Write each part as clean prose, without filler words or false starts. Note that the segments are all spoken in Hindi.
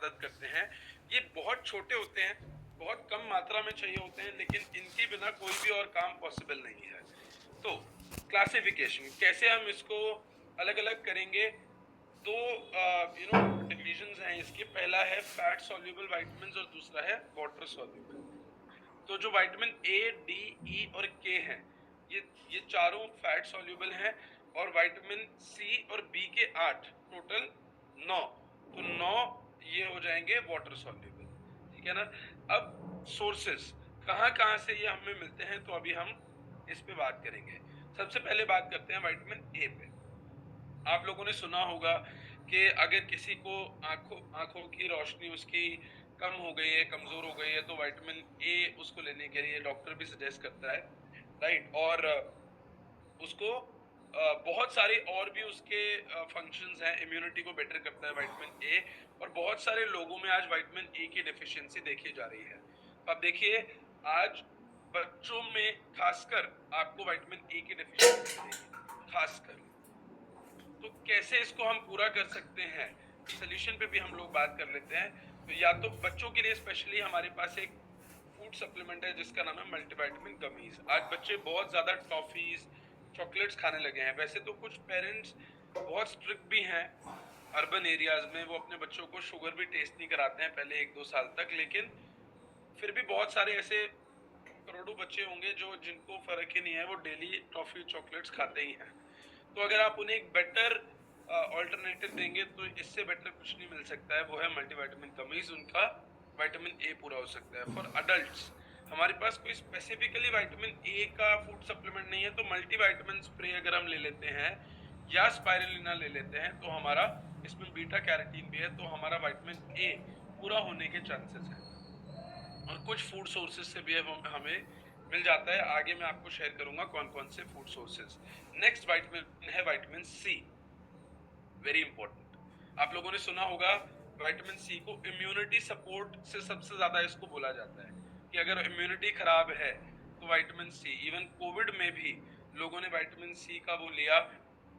मदद करते हैं। ये बहुत छोटे होते हैं, बहुत कम मात्रा में चाहिए होते हैं, लेकिन इनके बिना कोई भी और काम पॉसिबल नहीं है। तो क्लासिफिकेशन कैसे हम इसको अलग अलग करेंगे? दो डिविजन्स हैं इसके। पहला है फैट सॉल्युबल विटामिन्स और दूसरा है वाटर सॉल्युबल। तो जो विटामिन ए, डी, ई और के हैं, ये चारों फैट सॉल्युबल हैं, और विटामिन सी और बी के 8, टोटल 9। तो 9 ये हो जाएंगे वाटर सॉल्युबल, ठीक है ना। अब सोर्सेस कहाँ कहाँ से ये हमें मिलते हैं, तो अभी हम इस पे बात करेंगे। सबसे पहले बात करते हैं विटामिन ए पे। आप लोगों ने सुना होगा कि अगर किसी को आंखों आंखों की रोशनी उसकी कम हो गई है, कमजोर हो गई है, तो विटामिन ए उसको लेने के लिए डॉक्टर भी सजेस्ट करता है, राइट। और उसको बहुत सारे और भी उसके फंक्शंस हैं। इम्यूनिटी को बेटर करता है विटामिन ए, और बहुत सारे लोगों में आज विटामिन ए की डेफिशिएंसी देखी जा रही है। तो आप देखिए, आज बच्चों में खासकर आपको विटामिन ए की डेफिशिएंसी मिलेगी खासकर। तो कैसे इसको हम पूरा कर सकते हैं, सोल्यूशन पे भी हम लोग बात कर लेते हैं। तो या तो बच्चों के लिए स्पेशली हमारे पास एक फूड सप्लीमेंट है जिसका नाम है मल्टीविटामिन गमीज। आज बच्चे बहुत ज्यादा टॉफीज, चॉकलेट्स खाने लगे हैं। वैसे तो कुछ पेरेंट्स बहुत स्ट्रिक्ट भी हैं अर्बन एरियाज में, वो अपने बच्चों को शुगर भी टेस्ट नहीं कराते हैं पहले 1-2 साल तक, लेकिन फिर भी बहुत सारे ऐसे करोड़ों बच्चे होंगे जो जिनको फर्क ही नहीं है, वो डेली टॉफी चॉकलेट्स खाते ही हैं। तो अगर आप उन्हें एक बेटर ऑल्टरनेटिव देंगे तो इससे बेटर कुछ नहीं मिल सकता है, वो है मल्टीविटामिन गमीज। उनका विटामिन ए पूरा हो सकता है। फॉर अडल्ट्स हमारे पास कोई स्पेसिफिकली विटामिन ए का फूड सप्लीमेंट नहीं है, तो मल्टीविटामिन स्प्रे अगर हम ले लेते हैं या स्पाइरुलिना ले लेते हैं, तो हमारा इसमें बीटा कैरोटीन भी है, तो हमारा विटामिन ए पूरा होने के चांसेस हैं। और कुछ फूड सोर्सेज से भी हमें मिल जाता है। आगे मैं आपको शेयर करूंगा कौन कौन से फूड सोर्सेज। नेक्स्ट विटामिन है विटामिन सी, वेरी इंपॉर्टेंट। आप लोगों ने सुना होगा विटामिन सी को इम्यूनिटी सपोर्ट से सबसे ज्यादा इसको बोला जाता है, कि अगर इम्यूनिटी खराब है तो विटामिन सी। इवन कोविड में भी लोगों ने विटामिन सी का वो लिया।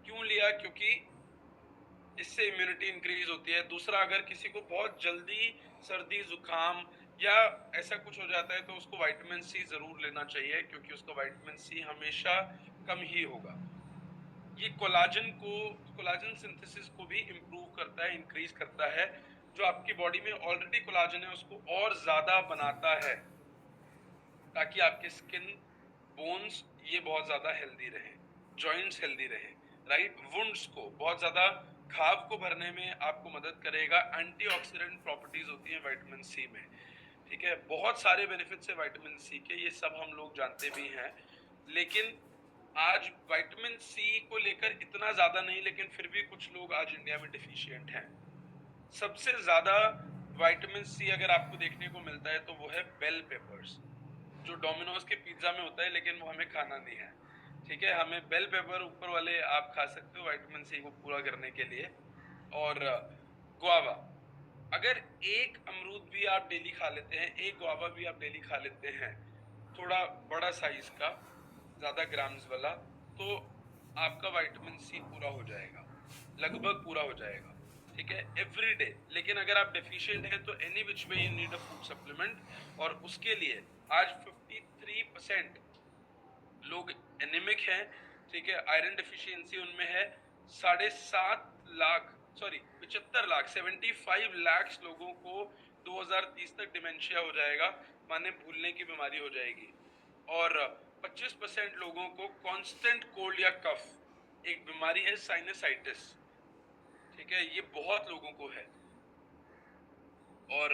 क्यों लिया? क्योंकि इससे इम्यूनिटी इंक्रीज होती है। दूसरा, अगर किसी को बहुत जल्दी सर्दी जुकाम या ऐसा कुछ हो जाता है तो उसको विटामिन सी जरूर लेना चाहिए, क्योंकि उसका विटामिन सी हमेशा कम ही होगा। ये कोलाजन सिंथेसिस को भी इम्प्रूव करता है, इंक्रीज करता है। जो आपकी बॉडी में ऑलरेडी कोलाजन है उसको और ज्यादा बनाता है, ताकि आपके स्किन, बोन्स ये बहुत ज्यादा हेल्दी रहे, जॉइंट्स हेल्दी रहे, राइट। वुंड्स को बहुत ज्यादा, घाव को भरने में आपको मदद करेगा। एंटीऑक्सीडेंट प्रॉपर्टीज होती हैं विटामिन सी में, ठीक है। बहुत सारे बेनिफिट्स है विटामिन सी के, ये सब हम लोग जानते भी हैं। लेकिन आज विटामिन सी को लेकर इतना ज्यादा नहीं, लेकिन फिर भी कुछ लोग आज इंडिया में डिफिशियंट हैं। सबसे ज्यादा विटामिन सी अगर आपको देखने को मिलता है तो वो है बेल पेपर्स, जो डोमिनोज के पिज्जा में होता है, लेकिन वो हमें खाना नहीं है, ठीक है। हमें बेल पेपर ऊपर वाले आप खा सकते हो विटामिन सी को पूरा करने के लिए। और गुआवा, अगर एक अमरूद भी आप डेली खा लेते हैं, एक गुआवा भी आप डेली खा लेते हैं, थोड़ा बड़ा साइज का, ज्यादा ग्राम्स वाला, तो आपका विटामिन सी पूरा हो जाएगा, लगभग पूरा हो जाएगा, ठीक है, एवरी डे। लेकिन अगर आप डेफिशिएंट हैं तो any which way you need a food supplement, और उसके लिए आज 53% लोग एनीमिक हैं, ठीक है। आयरन डेफिशिएंसी उनमें है। 7.5 लाख, सॉरी 75 लाख, 75 लाख लोगों को 2030 तक डिमेंशिया हो जाएगा, माने भूलने की बीमारी हो जाएगी। और 25% लोगों को कांस्टेंट कोल्ड या कफ, एक बीमारी है साइनसाइटिस, ठीक है, ये बहुत लोगों को है। और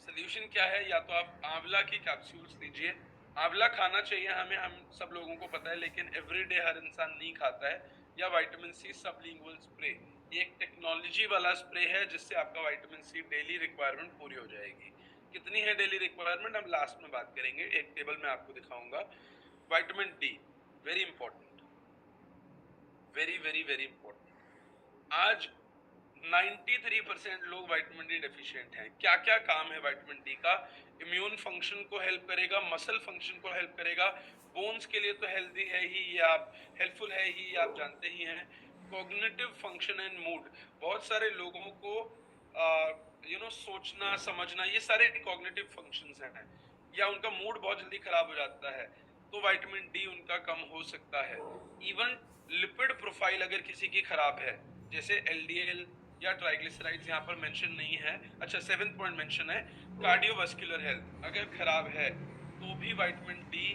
सोल्यूशन क्या है? या तो आप आंवला की कैप्सूल्स लीजिए। आंवला खाना चाहिए हमें, हम सब लोगों को पता है, लेकिन एवरीडे हर इंसान नहीं खाता है। या विटामिन सी सबलिंगुअल स्प्रे, ये एक टेक्नोलॉजी वाला स्प्रे है जिससे आपका विटामिन सी डेली रिक्वायरमेंट पूरी हो जाएगी। कितनी है डेली रिक्वायरमेंट हम लास्ट में बात करेंगे, एक टेबल में आपको दिखाऊंगा। Vitamin D, very important, very very very important. आज 93% लोग विटामिन डी डेफिशिएंट हैं। क्या क्या काम है विटामिन डी का? इम्यून फंक्शन को हेल्प करेगा, मसल फंक्शन को हेल्प करेगा, बोन्स के लिए तो हेल्दी है ही, ये आप हेल्पफुल है ही, आप जानते ही हैं। कॉग्निटिव फंक्शन एंड मूड, बहुत सारे लोगों को सोचना समझना, ये सारे कॉग्निटिव फंक्शंस हैं, या उनका मूड बहुत जल्दी खराब हो जाता है तो विटामिन डी उनका कम हो सकता है। इवन लिपिड प्रोफाइल अगर किसी की खराब है, जैसे एलडीएल या ट्राइग्लिसराइड्स यहाँ पर मेंशन नहीं है, अच्छा 7th पॉइंट मेंशन है, कार्डियोवास्कुलर हेल्थ अगर खराब है तो भी विटामिन डी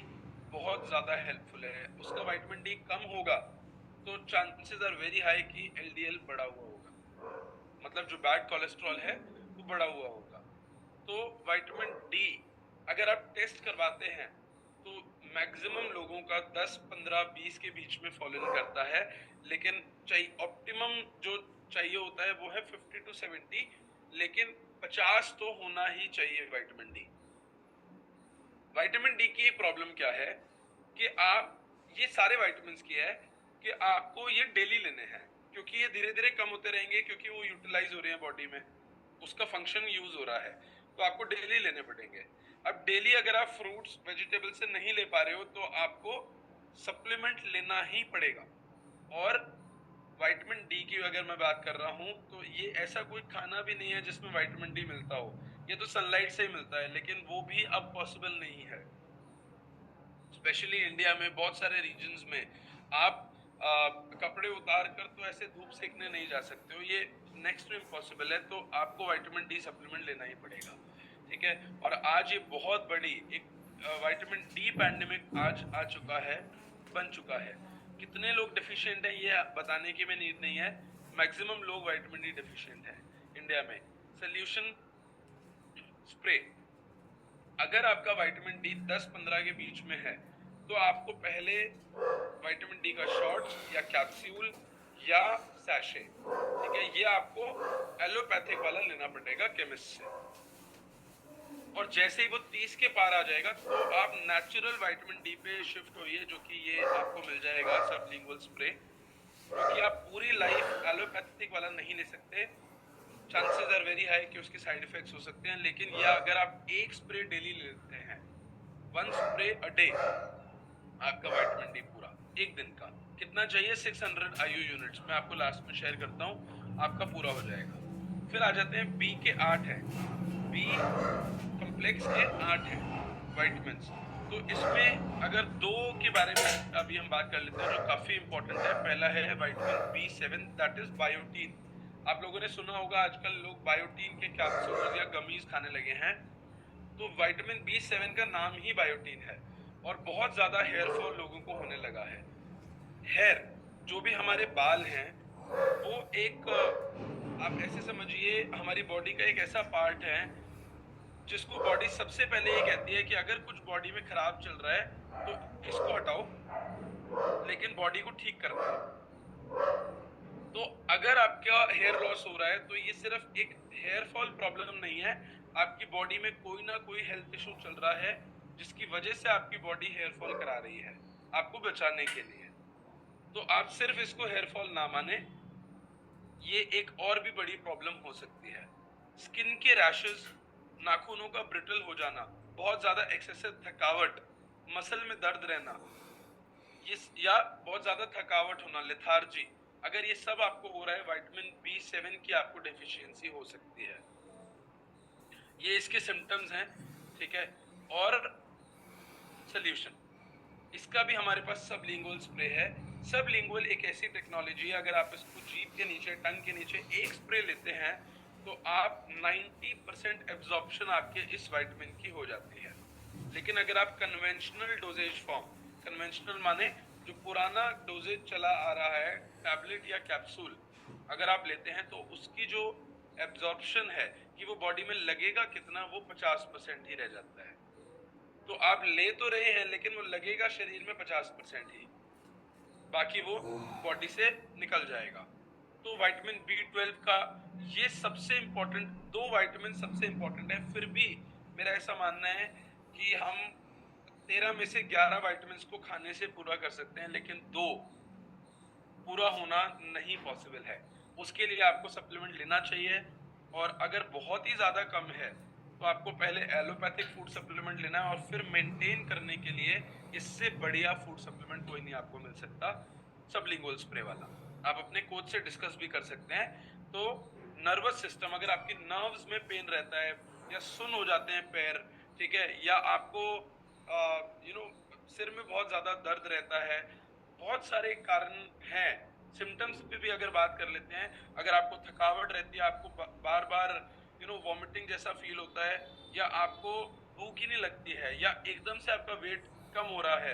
बहुत ज्यादा हेल्पफुल है। उसका विटामिन डी कम होगा तो चांसेस आर वेरी हाई कि एलडीएल बढ़ा हुआ होगा, मतलब जो बैड कोलेस्ट्रॉल है वो बढ़ा हुआ होगा। तो विटामिन डी अगर आप टेस्ट करवाते हैं तो मैक्सिमम लोगों का 10, 15, 20 के बीच में फॉल इन करता है, लेकिन चाहिए ऑप्टिमम जो चाहिए होता है वो है 50 to 70, लेकिन 50 तो होना ही चाहिए विटामिन डी। विटामिन डी की प्रॉब्लम क्या है कि आप ये सारे विटामिन्स की है कि आपको ये डेली लेने हैं, क्योंकि ये धीरे धीरे कम होते रहेंगे, क्योंकि वो यूटिलाइज हो रहे हैं बॉडी में, उसका फंक्शन यूज हो रहा है, तो आपको डेली लेने पड़ेंगे। अब डेली अगर आप फ्रूट्स वेजिटेबल से नहीं ले पा रहे हो तो आपको सप्लीमेंट लेना ही पड़ेगा। और विटामिन डी की अगर मैं बात कर रहा हूँ तो ये ऐसा कोई खाना भी नहीं है जिसमें विटामिन डी मिलता हो, ये तो सनलाइट से ही मिलता है, लेकिन वो भी अब पॉसिबल नहीं है। स्पेशली इंडिया में बहुत सारे रीजन्स में आप कपड़े उतार कर तो ऐसे धूप सेकने नहीं जा सकते हो, ये नेक्स्ट टू इम्पॉसिबल है, तो आपको विटामिन डी सप्लीमेंट लेना ही पड़ेगा, ठीक है। और आज ये बहुत बड़ी एक विटामिन डी पैंडेमिक आज आ चुका है, बन चुका है। कितने लोग डिफिशिएंट हैं ये बताने की भी नीड नहीं है, मैक्सिमम लोग विटामिन डी डिफिशिएंट हैं इंडिया में। सोल्यूशन स्प्रे, अगर आपका विटामिन डी 10-15 के बीच में है तो आपको पहले विटामिन डी का शॉट या कैप्सूल या सैशे, ठीक है, ये आपको एलोपैथिक वाला लेना पड़ेगा केमिस्ट से। और जैसे ही वो 30 के पार आ जाएगा तो आप नेचुरल विटामिन डी पे शिफ्ट होइए, जो कि ये आपको मिल जाएगा सबलिंगुअल स्प्रे, क्योंकि आप पूरी लाइफ एलोपैथिक वाला नहीं ले सकते, चांसेस आर वेरी हाई कि उसके साइड इफेक्ट्स हो सकते हैं। लेकिन या अगर आप एक स्प्रे डेली लेते हैं, 1 स्प्रे अ डे, आपका विटामिन डी पूरा एक दिन का कितना चाहिए, 600 आईयू यूनिट्स, मैं आपको लास्ट में शेयर करता हूँ, आपका पूरा हो जाएगा। फिर आ जाते हैं बी के 8 है, बी कॉम्प्लेक्स के 8 है विटामिन्स। तो इसमें अगर दो के बारे में अभी हम बात कर लेते हैं जो काफी इंपॉर्टेंट है। पहला है vitamin B7, that is biotin. आप लोगों ने सुना होगा आजकल लोग बायोटीन के कैप्सूल्स या गमीज खाने लगे हैं, तो विटामिन B7 का नाम ही बायोटीन है। और बहुत ज्यादा हेयर फॉल लोगों को होने लगा है। हेयर, जो भी हमारे बाल हैं, वो एक आप ऐसे समझिए हमारी बॉडी का एक ऐसा पार्ट है जिसको बॉडी सबसे पहले ये कहती है कि अगर कुछ बॉडी में खराब चल रहा है तो इसको हटाओ, लेकिन बॉडी को ठीक करना है। तो अगर आपका हेयर लॉस हो रहा है तो ये सिर्फ एक हेयर फॉल प्रॉब्लम नहीं है, आपकी बॉडी में कोई ना कोई हेल्थ इशू चल रहा है जिसकी वजह से आपकी बॉडी हेयर फॉल करा रही है आपको बचाने के लिए। तो आप सिर्फ इसको हेयर फॉल ना माने, ये एक और भी बड़ी प्रॉब्लम हो सकती है। स्किन के रैशेस, नाखूनों का ब्रिटल हो जाना, बहुत ज्यादा एक्सेसिव थकावट, मसल में दर्द रहना, ये या बहुत ज्यादा थकावट होना, लेथार्जी, अगर ये सब आपको हो रहा है, विटामिन B7 की आपको डेफिशिएंसी हो सकती है। ये इसके सिम्टम्स हैं, ठीक है। और सोल्यूशन, इसका भी हमारे पास सबलिंगुअल स्प्रे है। सबलिंगुअल एक ऐसी टेक्नोलॉजी है, अगर आप इसको जीभ के नीचे, टंग के नीचे एक स्प्रे लेते हैं तो आप 90% एब्जॉर्प्शन आपके इस विटामिन की हो जाती है। लेकिन अगर आप कन्वेंशनल डोजेज फॉर्म, कन्वेंशनल माने जो पुराना डोजेज चला आ रहा है, टैबलेट या कैप्सूल, अगर आप लेते हैं तो उसकी जो एब्जॉर्प्शन है कि वो बॉडी में लगेगा कितना, वो 50% ही रह जाता है। तो आप ले तो रहे हैं लेकिन वो लगेगा शरीर में 50% ही, बाकी वो बॉडी से निकल जाएगा। तो विटामिन B12 का ये सबसे इंपॉर्टेंट, दो विटामिन सबसे इंपॉर्टेंट है। फिर भी मेरा ऐसा मानना है कि हम 13 में से 11 विटामिन को खाने से पूरा कर सकते हैं, लेकिन दो पूरा होना नहीं पॉसिबल है। उसके लिए आपको सप्लीमेंट लेना चाहिए। और अगर बहुत ही ज्यादा कम है तो आपको पहले एलोपैथिक फूड सप्लीमेंट लेना है, और फिर मेंटेन करने के लिए इससे बढ़िया फूड सप्लीमेंट कोई नहीं आपको मिल सकता, सबलिंगुअल स्प्रे वाला। आप अपने कोच से डिस्कस भी कर सकते हैं। तो नर्वस सिस्टम, अगर आपकी नर्व्स में पेन रहता है या सुन हो जाते हैं पैर, ठीक है, या आपको यू नो सिर में बहुत ज्यादा दर्द रहता है, बहुत सारे कारण हैं। सिम्टम्स पे भी अगर बात कर लेते हैं, अगर आपको थकावट रहती है, आपको बार बार वॉमिटिंग जैसा फील होता है, या आपको भूख ही नहीं लगती है, या एकदम से आपका वेट कम हो रहा है,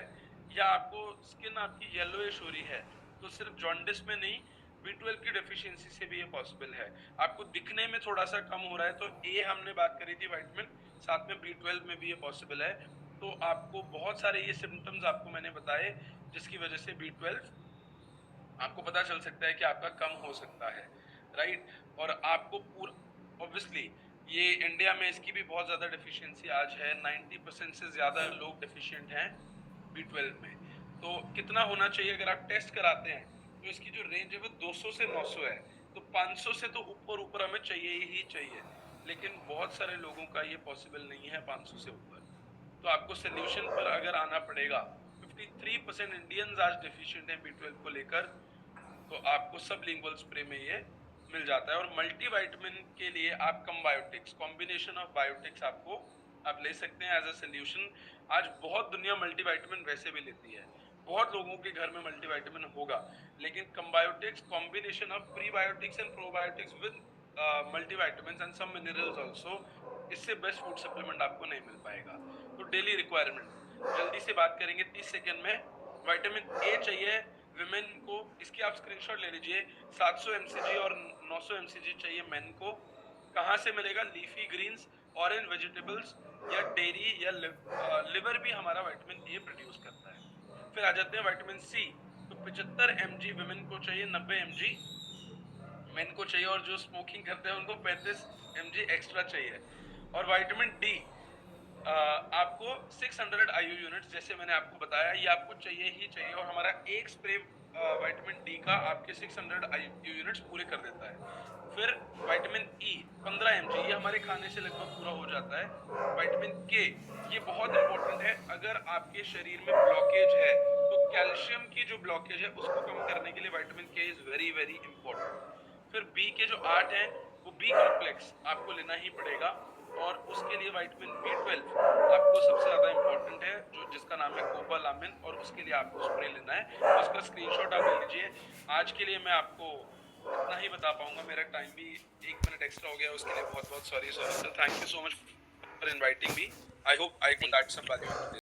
या आपको स्किन आपकी येलोइश हो रही है, तो सिर्फ जॉन्डिस में नहीं, B12 की डेफिशिएंसी से भी ये पॉसिबल है। आपको दिखने में थोड़ा सा कम हो रहा है, तो ए हमने बात करी थी विटामिन, साथ में B12 में भी ये पॉसिबल है। तो आपको बहुत सारे ये सिम्टम्स आपको मैंने बताए, जिसकी वजह से B12 आपको पता चल सकता है कि आपका कम हो सकता है, राइट। और आपको पूरा ऑब्वियसली ये इंडिया में इसकी भी बहुत ज़्यादा डेफिशिएंसी आज है, 90% से ज़्यादा लोग डेफिशिएंट हैं B12 में। तो कितना होना चाहिए, अगर आप टेस्ट कराते हैं तो इसकी जो रेंज है वो 200 से 900 है, तो 500 से तो ऊपर ऊपर हमें चाहिए ही चाहिए, लेकिन बहुत सारे लोगों का ये पॉसिबल नहीं है 500 से ऊपर। तो आपको सोल्यूशन पर अगर आना पड़ेगा, 53% इंडियंस आज डेफिशिएंट हैं B12 को लेकर, तो आपको सब लिंगुअल स्प्रे में ये मिल जाता है। और मल्टीविटामिन के लिए आप कम्बायोटिक्स, कॉम्बिनेशन ऑफ बायोटिक्स आपको आप ले सकते हैं एज अ सोल्यूशन। आज बहुत दुनिया मल्टीविटामिन वैसे भी लेती है, बहुत लोगों के घर में मल्टीविटामिन होगा, लेकिन combiotics, combination of prebiotics and probiotics with multivitamin and some minerals also, इससे बेस्ट फूड सप्लीमेंट आपको नहीं मिल पाएगा। तो डेली रिक्वायरमेंट जल्दी से बात करेंगे 30 सेकेंड में। विटामिन ए चाहिए विमेन को, इसकी आप स्क्रीनशॉट ले लीजिए, 700 mcg और 900 mcg चाहिए मेन को। कहाँ से मिलेगा? लीफी ग्रीन्स, ऑरेंज वेजिटेबल्स, या डेयरी, या लिवर भी हमारा विटामिन ए प्रोड्यूस करता है। फिर आ जाते हैं विटामिन सी, तो 75 mg विमेन को चाहिए, 90 mg मेन को चाहिए, और जो स्मोकिंग करते हैं उनको 35 mg एक्स्ट्रा चाहिए। और विटामिन डी आपको 600 IU यूनिट्स, जैसे मैंने आपको बताया, ये आपको चाहिए ही चाहिए, और हमारा एक स्प्रे विटामिन डी का आपके 600 IU यूनिट्स पूरे कर देता है। फिर विटामिन ई 15 mg, ये हमारे खाने से लगभग पूरा हो जाता है। विटामिन के, ये बहुत इंपॉर्टेंट है, अगर आपके शरीर में ब्लॉकेज है तो कैल्शियम की जो ब्लॉकेज है उसको कम करने के लिए विटामिन के इज वेरी वेरी इंपॉर्टेंट। फिर बी के जो 8 हैं, वो बी कॉम्प्लेक्स आपको लेना ही पड़ेगा, और उसके लिए विटामिन B12 आपको सबसे ज़्यादा इंपॉर्टेंट है, जो जिसका नाम है कोबालामिन, और उसके लिए आपको स्प्रे लेना है, तो उसका स्क्रीनशॉट आप ले लीजिए। आज के लिए मैं आपको इतना ही बता पाऊंगा, मेरा टाइम भी 1 मिनट एक्स्ट्रा हो गया, उसके लिए बहुत बहुत sorry sir, thank you so much for inviting me. I hope I could add some value.